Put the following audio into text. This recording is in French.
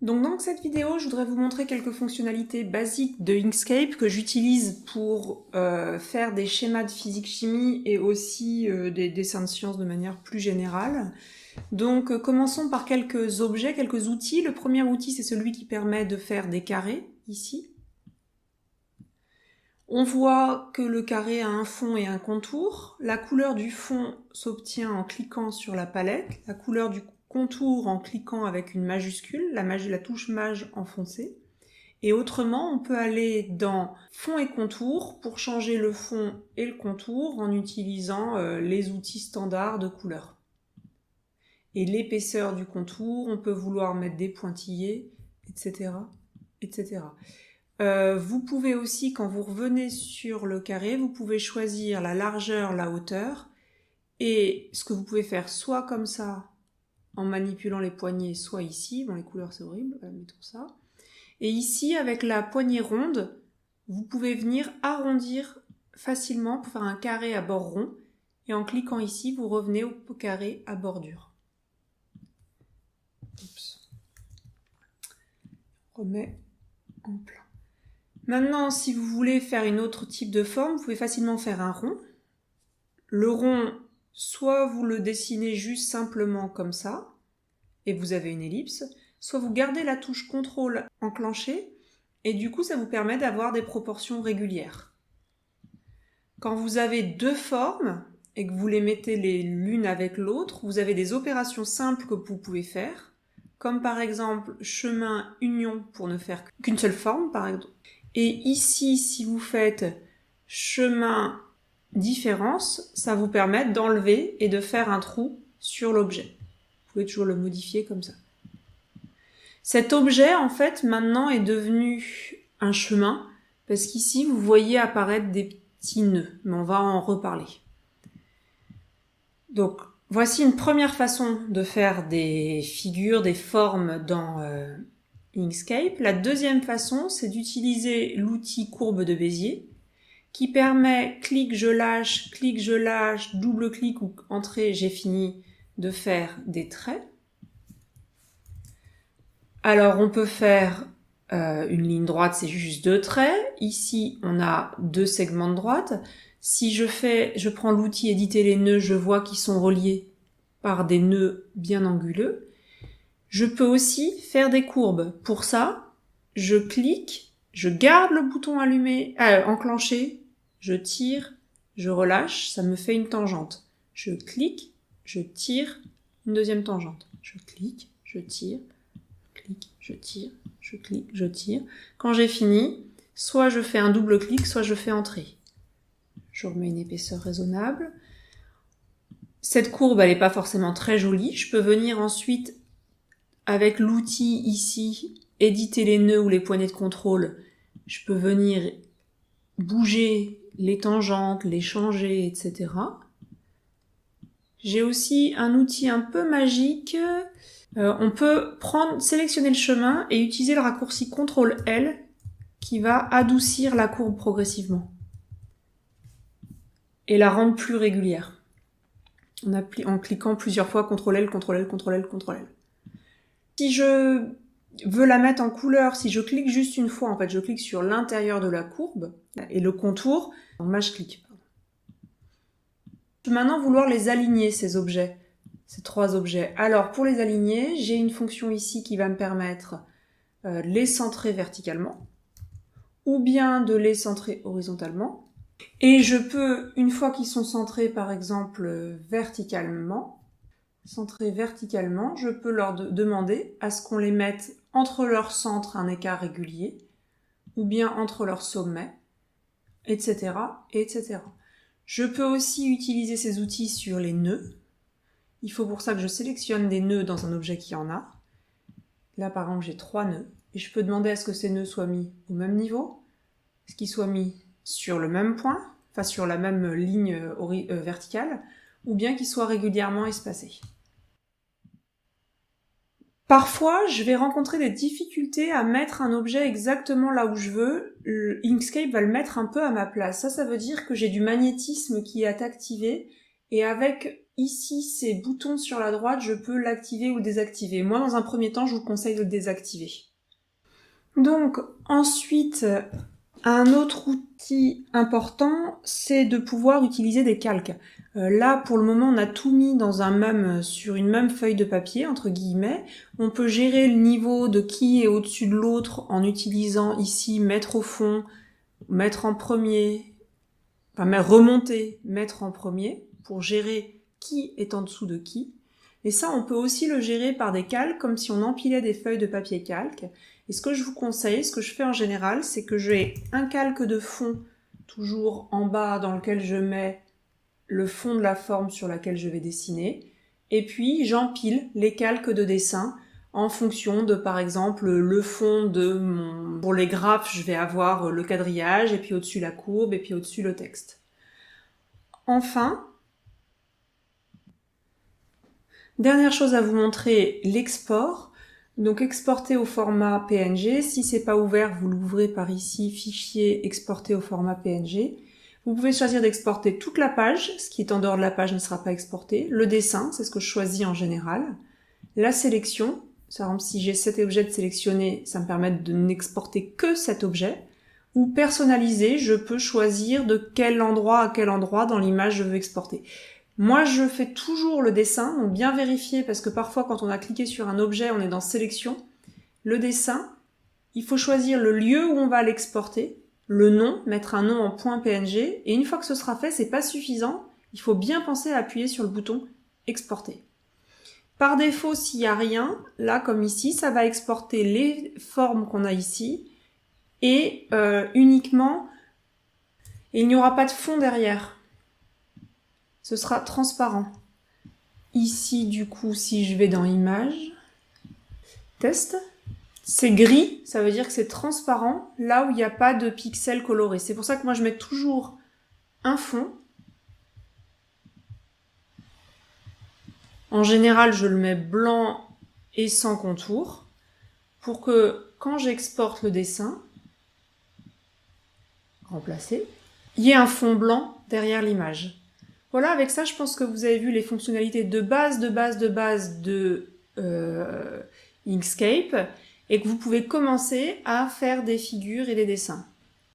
Donc dans cette vidéo, je voudrais vous montrer quelques fonctionnalités basiques de Inkscape que j'utilise pour faire des schémas de physique-chimie et aussi des dessins de sciences de manière plus générale. Donc commençons par quelques objets, quelques outils. Le premier outil, c'est celui qui permet de faire des carrés, ici. On voit que le carré a un fond et un contour. La couleur du fond s'obtient en cliquant sur la palette. La couleur du contour en cliquant avec une majuscule, la touche maj enfoncée. Et autrement, on peut aller dans fond et contour pour changer le fond et le contour en utilisant les outils standards de couleur. Et l'épaisseur du contour, on peut vouloir mettre des pointillés, etc. etc. Vous pouvez aussi, quand vous revenez sur le carré, vous pouvez choisir la largeur, la hauteur, et ce que vous pouvez faire soit comme ça, en manipulant les poignées, soit ici. Bon, les couleurs c'est horrible, mettons ça. Et ici, avec la poignée ronde, vous pouvez venir arrondir facilement pour faire un carré à bord rond, et en cliquant ici, vous revenez au carré à bordure. Oups. Remets en plein. Maintenant, si vous voulez faire une autre type de forme, vous pouvez facilement faire un rond. Le rond, soit vous le dessinez juste simplement comme ça, et vous avez une ellipse, soit vous gardez la touche CTRL enclenchée, et du coup ça vous permet d'avoir des proportions régulières. Quand vous avez deux formes, et que vous les mettez l'une avec l'autre, vous avez des opérations simples que vous pouvez faire, comme par exemple chemin union pour ne faire qu'une seule forme, par exemple. Et ici, si vous faites chemin différence, ça vous permet d'enlever et de faire un trou sur l'objet. Vous pouvez toujours le modifier comme ça. Cet objet, en fait, maintenant est devenu un chemin, parce qu'ici, vous voyez apparaître des petits nœuds, mais on va en reparler. Donc, voici une première façon de faire des figures, des formes dans Inkscape. La deuxième façon, c'est d'utiliser l'outil courbe de Bézier, qui permet clic, je lâche, double clic ou entrée, j'ai fini, de faire des traits. Alors on peut faire une ligne droite, c'est juste deux traits. Ici, on a deux segments de droite. Si je prends l'outil éditer les nœuds, je vois qu'ils sont reliés par des nœuds bien anguleux. Je peux aussi faire des courbes. Pour ça, je clique, je garde le bouton allumé, enclenché, je tire, je relâche, ça me fait une tangente. Je clique, je tire, une deuxième tangente. Je clique, je tire, je tire, je clique, je tire. Quand j'ai fini, soit je fais un double clic, soit je fais entrer. Je remets une épaisseur raisonnable. Cette courbe, elle n'est pas forcément très jolie. Je peux venir ensuite, avec l'outil ici, éditer les nœuds ou les poignées de contrôle. Je peux venir bouger les tangentes, les changer, etc. J'ai aussi un outil un peu magique. On peut sélectionner le chemin et utiliser le raccourci CTRL-L qui va adoucir la courbe progressivement et la rendre plus régulière. En cliquant plusieurs fois CTRL-L, CTRL-L, CTRL-L, CTRL-L. Si je veux la mettre en couleur, si je clique juste une fois, en fait, je clique sur l'intérieur de la courbe et le contour, en maj clic. Je peux maintenant vouloir les aligner, ces objets, ces trois objets. Alors, pour les aligner, j'ai une fonction ici qui va me permettre de les centrer verticalement, ou bien de les centrer horizontalement. Et je peux, une fois qu'ils sont centrés, par exemple, centrés verticalement, je peux leur demander à ce qu'on les mette entre leurs centres un écart régulier, ou bien entre leurs sommets, etc., etc. Je peux aussi utiliser ces outils sur les nœuds. Il faut pour ça que je sélectionne des nœuds dans un objet qui en a. Là, par exemple, j'ai 3 nœuds. Et je peux demander à ce que ces nœuds soient mis au même niveau, à ce qu'ils soient mis sur le même point, enfin sur la même ligne verticale, ou bien qu'ils soient régulièrement espacés. Parfois, je vais rencontrer des difficultés à mettre un objet exactement là où je veux. Inkscape va le mettre un peu à ma place. Ça veut dire que j'ai du magnétisme qui est activé. Et avec ici, ces boutons sur la droite, je peux l'activer ou le désactiver. Moi, dans un premier temps, je vous conseille de le désactiver. Donc, ensuite, un autre outil important, c'est de pouvoir utiliser des calques. Là, pour le moment, on a tout mis sur une même feuille de papier, entre guillemets. On peut gérer le niveau de qui est au-dessus de l'autre en utilisant ici mettre au fond, mettre en premier, enfin remonter, mettre en premier, pour gérer qui est en dessous de qui. Et ça, on peut aussi le gérer par des calques, comme si on empilait des feuilles de papier calque. Et ce que je vous conseille, ce que je fais en général, c'est que j'ai un calque de fond, toujours en bas, dans lequel je mets le fond de la forme sur laquelle je vais dessiner. Et puis, j'empile les calques de dessin en fonction de, par exemple, le fond Pour les graphes, je vais avoir le quadrillage, et puis au-dessus la courbe, et puis au-dessus le texte. Enfin, dernière chose à vous montrer, l'export. Donc exporter au format PNG. Si c'est pas ouvert, vous l'ouvrez par ici, fichier, exporter au format PNG. Vous pouvez choisir d'exporter toute la page, ce qui est en dehors de la page ne sera pas exporté. Le dessin, c'est ce que je choisis en général. La sélection, par exemple si j'ai cet objet de sélectionner, ça me permet de n'exporter que cet objet. Ou personnaliser, je peux choisir de quel endroit à quel endroit dans l'image je veux exporter. Moi, je fais toujours le dessin, donc bien vérifier, parce que parfois, quand on a cliqué sur un objet, on est dans sélection. Le dessin, il faut choisir le lieu où on va l'exporter, le nom, mettre un nom en .png, et une fois que ce sera fait, c'est pas suffisant, il faut bien penser à appuyer sur le bouton exporter. Par défaut, s'il n'y a rien, là, comme ici, ça va exporter les formes qu'on a ici, et uniquement, et il n'y aura pas de fond derrière. Ce sera transparent. Ici, du coup, si je vais dans Images, Test, c'est gris, ça veut dire que c'est transparent, là où il n'y a pas de pixels colorés. C'est pour ça que moi, je mets toujours un fond. En général, je le mets blanc et sans contour, pour que, quand j'exporte le dessin, remplacer, il y ait un fond blanc derrière l'image. Voilà, avec ça, je pense que vous avez vu les fonctionnalités de base de Inkscape et que vous pouvez commencer à faire des figures et des dessins.